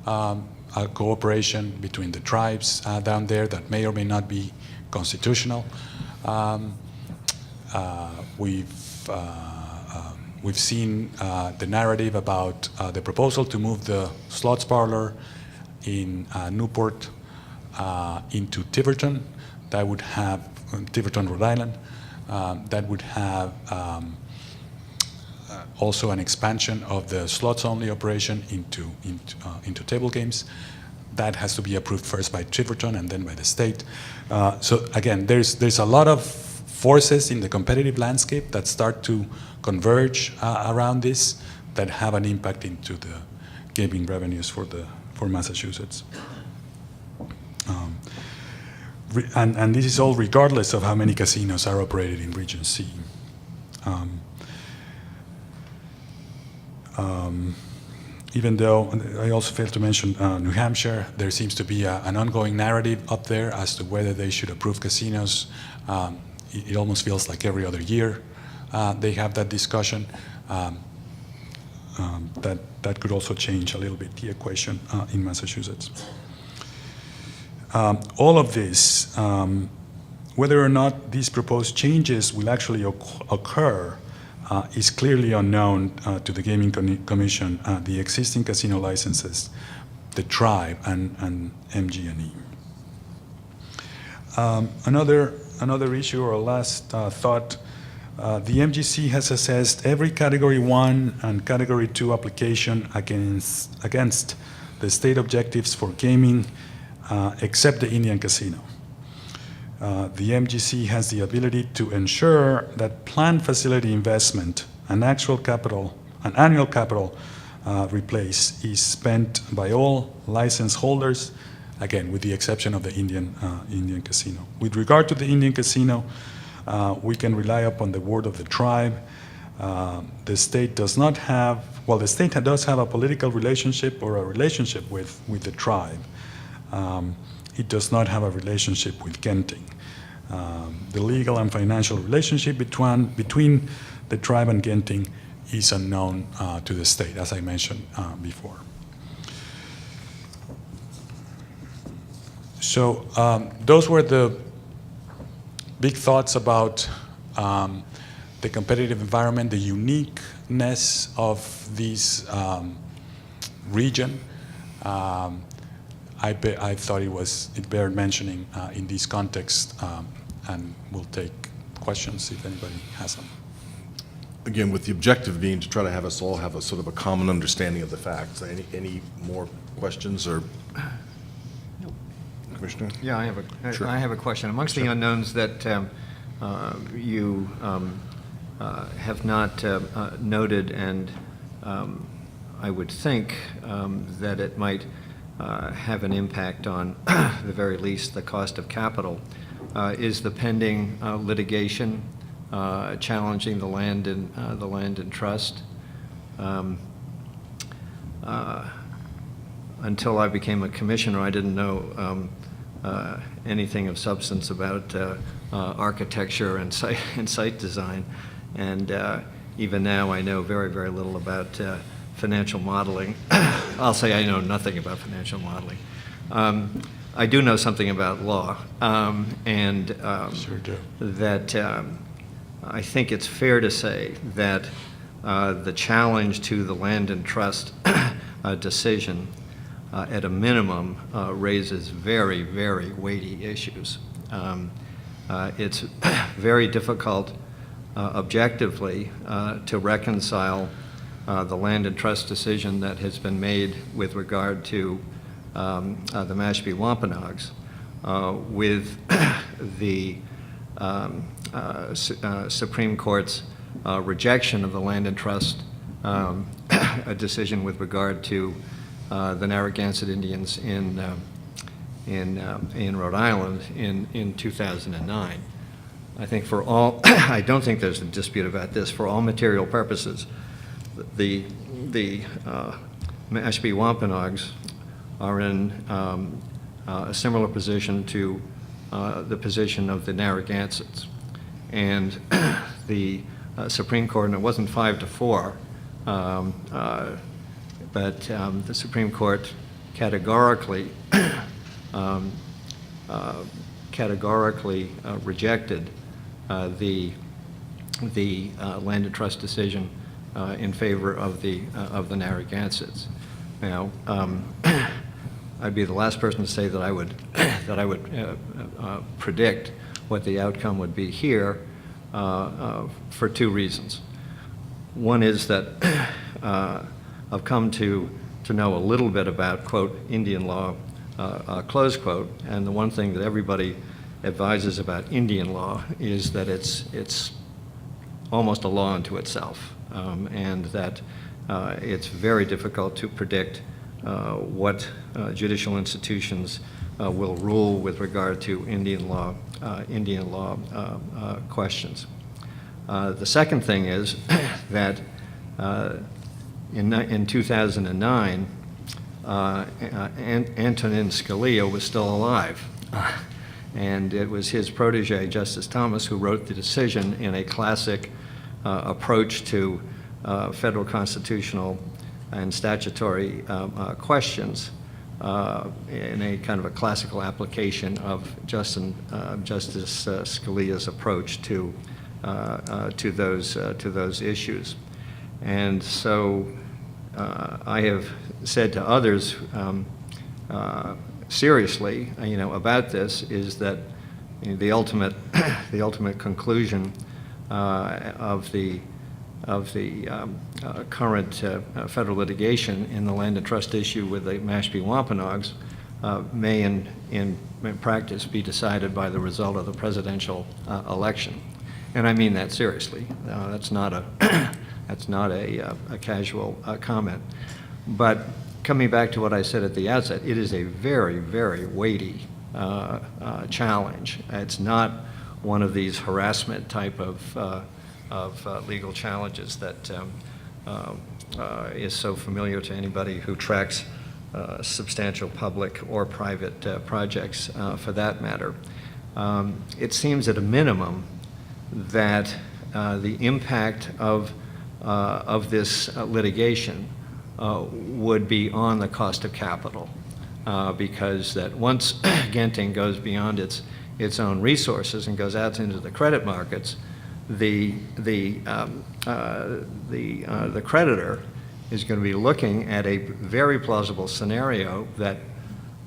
a cooperation between the tribes down there that may or may not be constitutional. We've seen the narrative about the proposal to move the slots parlor in Newport into Tiverton. That would have Tiverton, Rhode Island. That would have also an expansion of the slots-only operation into table games. That has to be approved first by Tiverton and then by the state. So again, there's a lot of forces in the competitive landscape that start to converge around this that have an impact into the gaming revenues for Massachusetts. and this is all regardless of how many casinos are operated in Region C. Even though, I also failed to mention New Hampshire, there seems to be an ongoing narrative up there as to whether they should approve casinos. It almost feels like every other year they have that discussion. That could also change a little bit the equation in Massachusetts. All of this, whether or not these proposed changes will actually occur, is clearly unknown to the Gaming Commission, the existing casino licenses, the tribe, and MG&E. Another issue or last thought, the MGC has assessed every Category 1 and Category 2 application against the state objectives for gaming, except the Indian casino. The MGC has the ability to ensure that planned facility investment and annual capital replace is spent by all license holders, again, with the exception of the Indian casino. With regard to the Indian casino, we can rely upon the word of the tribe. The state does not have, well, the state does have a political relationship or a relationship with the tribe. It does not have a relationship with Genting. The legal and financial relationship between the tribe and Genting is unknown to the state, as I mentioned before. So those were the big thoughts about the competitive environment, the uniqueness of this region. I thought it bared mentioning in this context, and we'll take questions if anybody has them. Again, with the objective being to try to have us all have a sort of a common understanding of the facts. Any more questions or? No. Commissioner? Yeah, Sure. I have a question. Amongst the unknowns that you have not noted, and I would think that it might have an impact on, the very least, the cost of capital, is the pending litigation challenging the land and trust. Until I became a commissioner, I didn't know anything of substance about architecture and site design, and even now I know very, very little about financial modeling. I'll say I know nothing about financial modeling. I do know something about law, and Sure do. that I think it's fair to say that the challenge to the land and trust decision, at a minimum, raises very, very weighty issues. It's very difficult objectively to reconcile the land and trust decision that has been made with regard to the Mashpee Wampanoags with the Supreme Court's rejection of the land and trust a decision with regard to the Narragansett Indians in Rhode Island in 2009. I think for all, I don't think there's a dispute about this. For all material purposes, the Mashpee Wampanoags are in a similar position to the position of the Narragansetts. And the Supreme Court, and it wasn't 5-4, but the Supreme Court categorically rejected the land and trust decision in favor of the Narragansetts. Now, I'd be the last person to say that I would predict what the outcome would be here for two reasons. One is that I've come to know a little bit about, quote, Indian law, close quote, and the one thing that everybody advises about Indian law is that it's almost a law unto itself, and that it's very difficult to predict what judicial institutions will rule with regard to Indian law questions. The second thing is that in 2009, Antonin Scalia was still alive. And it was his protege, Justice Thomas, who wrote the decision in a classic approach to federal constitutional and statutory questions, in a kind of a classical application of Justice Scalia's approach to those issues. And so I have said to others seriously, about this is that the ultimate conclusion of the current federal litigation in the land and trust issue with the Mashpee Wampanoags may in practice be decided by the result of the presidential election. And I mean that seriously. That's not a casual comment. But coming back to what I said at the outset, it is a very, very weighty challenge. It's not one of these harassment type of legal challenges that is so familiar to anybody who tracks substantial public or private projects for that matter. It seems at a minimum that the impact of this litigation would be on the cost of capital, because that once Genting goes beyond its own resources and goes out into the credit markets, the creditor is going to be looking at a very plausible scenario that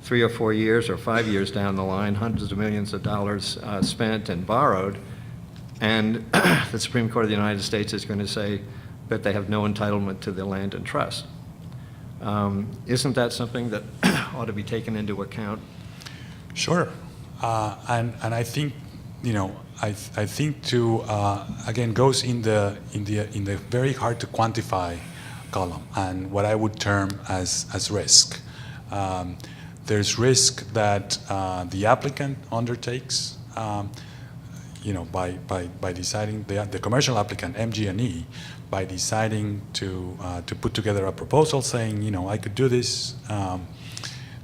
3 or 4 years or 5 years down the line, hundreds of millions of dollars spent and borrowed, and the Supreme Court of the United States is going to say that they have no entitlement to the land and trust. Isn't that something that ought to be taken into account? Sure, and I think I think to again goes in the very hard to quantify column and what I would term as risk. There's risk that the applicant undertakes, by deciding the commercial applicant MGE by deciding to put together a proposal saying I could do this,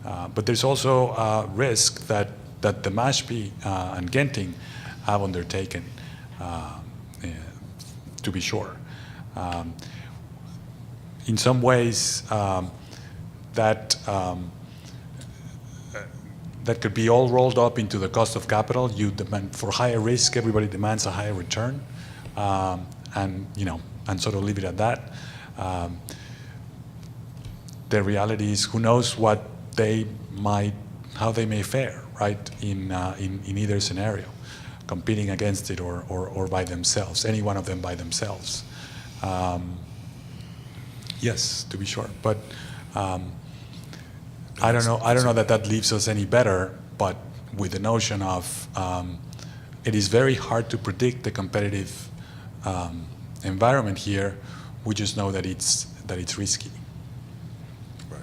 but there's also risk that the Mashpee and Genting have undertaken, to be sure. In some ways, that could be all rolled up into the cost of capital. You demand for higher risk, everybody demands a higher return, and sort of leave it at that. The reality is, who knows how they may fare, right, in either scenario, competing against it or by themselves, any one of them by themselves. Yes, to be sure, but I don't know that leaves us any better, but with the notion of it is very hard to predict the competitive environment here. We just know that it's risky. Right.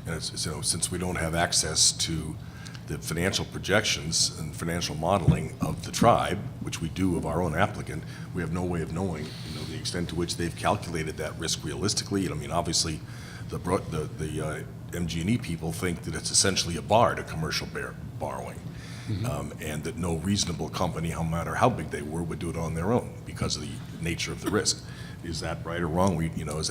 And since we don't have access to the financial projections and financial modeling of the tribe, which we do of our own applicant, we have no way of knowing the extent to which they've calculated that risk realistically. I mean, obviously, the MGE people think that it's essentially a bar to commercial borrowing, and that no reasonable company, no matter how big they were, would do it on their own because of the nature of the risk. Is that right or wrong?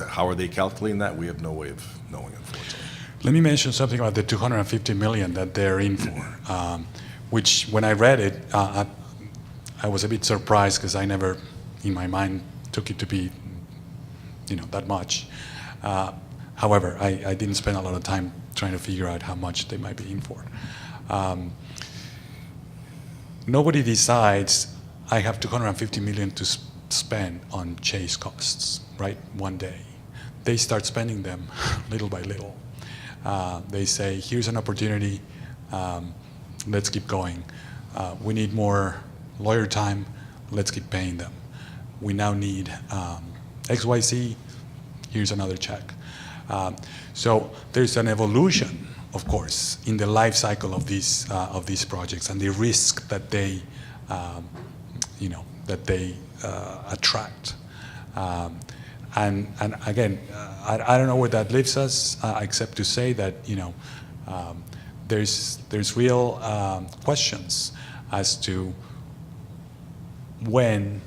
How are they calculating that? We have no way of knowing, unfortunately. Let me mention something about the $250 million that they're in for, which when I read it, I was a bit surprised because I never, in my mind, took it to be, that much. However, I didn't spend a lot of time trying to figure out how much they might be in for. Nobody decides I have $250 million to spend on chase costs, right, one day. They start spending them little by little. They say, here's an opportunity, let's keep going. We need more lawyer time, let's keep paying them. We now need XYZ, here's another check. So there's an evolution of course, in the life cycle of these projects and the risk that they, attract. And again, I don't know where that leaves us, except to say that, there's real questions as to when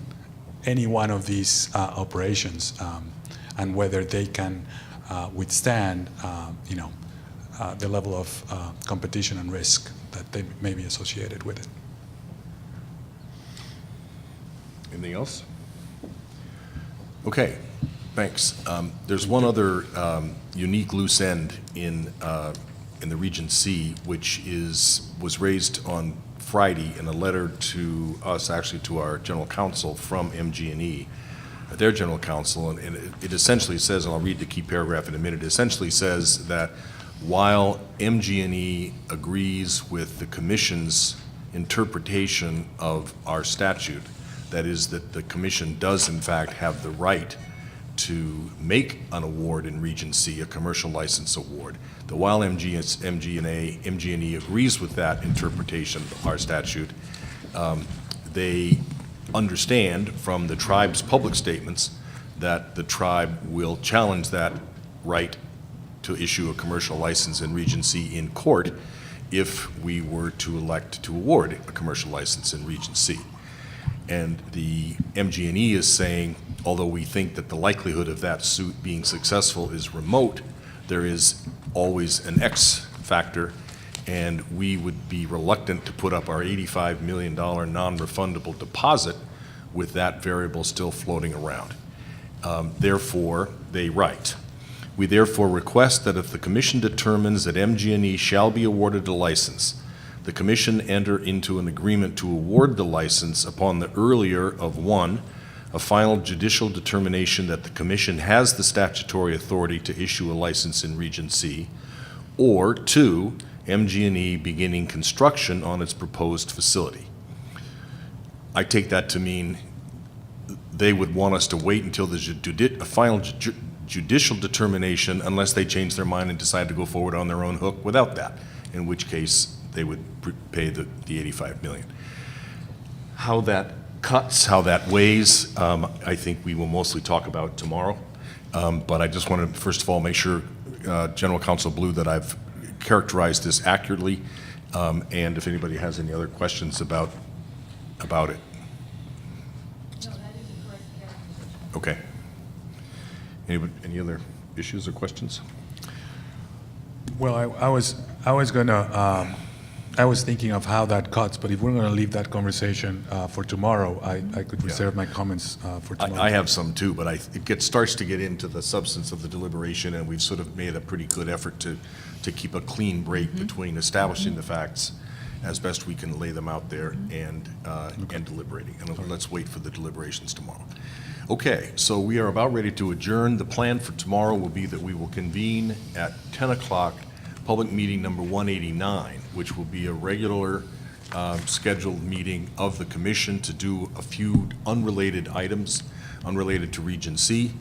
any one of these operations and whether they can withstand, the level of competition and risk that they may be associated with it. Anything else? Okay, thanks. There's one other unique loose end in the Region C, which was raised on Friday in a letter to us, actually to our general counsel from MG&E, their general counsel, and it essentially says, and I'll read the key paragraph in a minute, it essentially says that while MG&E agrees with the Commission's interpretation of our statute, that is that the Commission does in fact have the right to make an award in Region C, a commercial license award, that while MG&E agrees with that interpretation of our statute, they understand from the tribe's public statements that the tribe will challenge that right to issue a commercial license in Region C in court if we were to elect to award a commercial license in Region C. And the MG&E is saying, although we think that the likelihood of that suit being successful is remote, there is always an X factor, and we would be reluctant to put up our $85 million non-refundable deposit with that variable still floating around. Therefore, they write, we therefore request that if the Commission determines that MG&E shall be awarded a license, the Commission enter into an agreement to award the license upon the earlier of 1, a final judicial determination that the Commission has the statutory authority to issue a license in Region C, or 2, MG&E beginning construction on its proposed facility. I take that to mean they would want us to wait until there's a final judicial determination unless they change their mind and decide to go forward on their own hook without that, in which case they would pay the $85 million. How that cuts, how that weighs, I think we will mostly talk about tomorrow. But I just want to, first of all, make sure, General Counsel Blue, that I've characterized this accurately, and if anybody has any other questions about it. No, that is a correct characterization. Okay. Any other issues or questions? Well, I was thinking of how that cuts, but if we're going to leave that conversation for tomorrow, I could reserve my comments for tomorrow. I have some too, but it starts to get into the substance of the deliberation, and we've sort of made a pretty good effort to keep a clean break between establishing the facts as best we can lay them out there and deliberating. And let's wait for the deliberations tomorrow. Okay, so we are about ready to adjourn. The plan for tomorrow will be that we will convene at 10 o'clock, public meeting number 189, which will be a regular scheduled meeting of the Commission to do a few unrelated items, unrelated to Region C.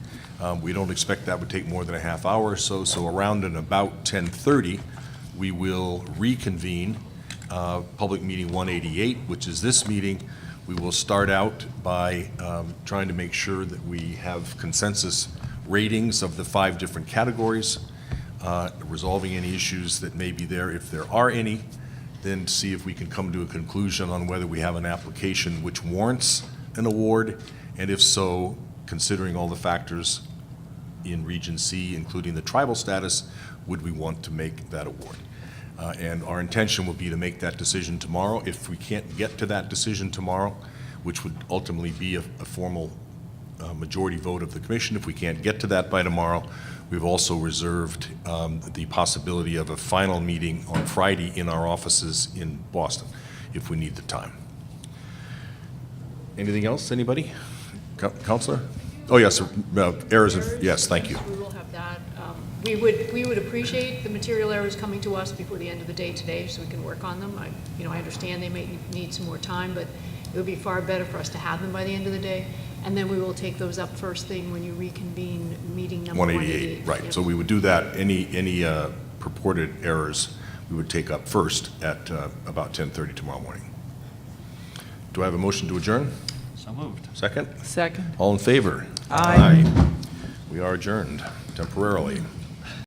We don't expect that would take more than a half hour or so, so around and about 10:30, we will reconvene public meeting 188, which is this meeting. We will start out by trying to make sure that we have consensus ratings of the 5 different categories, resolving any issues that may be there if there are any, then see if we can come to a conclusion on whether we have an application which warrants an award, and if so, considering all the factors in Region C, including the tribal status, would we want to make that award? And our intention will be to make that decision tomorrow. If we can't get to that decision tomorrow, which would ultimately be a formal majority vote of the Commission, if we can't get to that by tomorrow, we've also reserved the possibility of a final meeting on Friday in our offices in Boston, if we need the time. Anything else, anybody? Counselor? Oh, yes, errors, yes, thank you. We will have that. We would appreciate the material errors coming to us before the end of the day today, so we can work on them. I understand they may need some more time, but it would be far better for us to have them by the end of the day. And then we will take those up first thing when you reconvene meeting number 188. Right, Yep. so we would do that. Any purported errors we would take up first at about 10:30 tomorrow morning. Do I have a motion to adjourn? So moved. Second? Second. All in favor? Aye. We are adjourned temporarily.